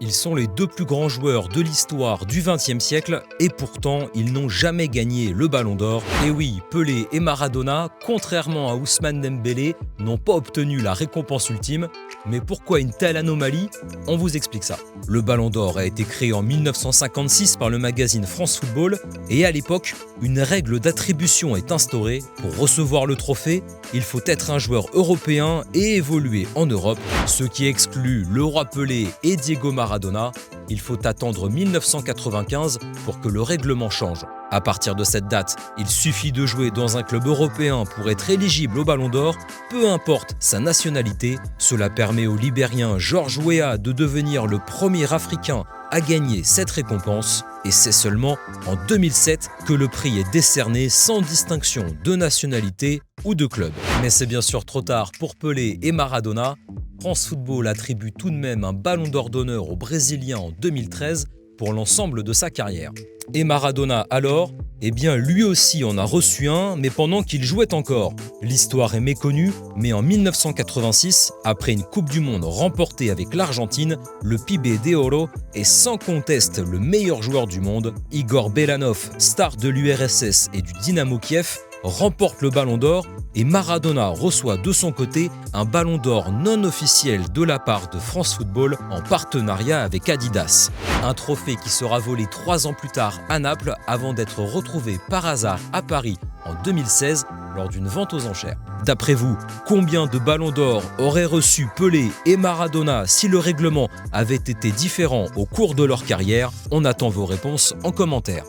Ils sont les deux plus grands joueurs de l'histoire du XXe siècle et pourtant ils n'ont jamais gagné le Ballon d'Or. Et oui, Pelé et Maradona, contrairement à Ousmane Dembélé, n'ont pas obtenu la récompense ultime. Mais pourquoi une telle anomalie? On vous explique ça. Le Ballon d'Or a été créé en 1956 par le magazine France Football et à l'époque, une règle d'attribution est instaurée. Pour recevoir le trophée, il faut être un joueur européen et évoluer en Europe, ce qui exclut le roi Pelé et Diego Maradona. Il faut attendre 1995 pour que le règlement change. À partir de cette date, il suffit de jouer dans un club européen pour être éligible au Ballon d'Or, peu importe sa nationalité. Cela permet au Libérien George Weah de devenir le premier Africain à gagner cette récompense. Et c'est seulement en 2007 que le prix est décerné sans distinction de nationalité ou de club. Mais c'est bien sûr trop tard pour Pelé et Maradona. France Football attribue tout de même un Ballon d'Or d'honneur au Brésilien en 2013 pour l'ensemble de sa carrière. Et Maradona alors, eh bien lui aussi en a reçu un, mais pendant qu'il jouait encore. L'histoire est méconnue, mais en 1986, après une Coupe du Monde remportée avec l'Argentine, le Pibe de Oro est sans conteste le meilleur joueur du monde. Igor Belanov, star de l'URSS et du Dynamo Kiev, remporte le Ballon d'Or et Maradona reçoit de son côté un Ballon d'Or non officiel de la part de France Football en partenariat avec Adidas. Un trophée qui sera volé 3 ans plus tard à Naples avant d'être retrouvé par hasard à Paris en 2016 lors d'une vente aux enchères. D'après vous, combien de Ballons d'Or auraient reçu Pelé et Maradona si le règlement avait été différent au cours de leur carrière? On attend vos réponses en commentaire.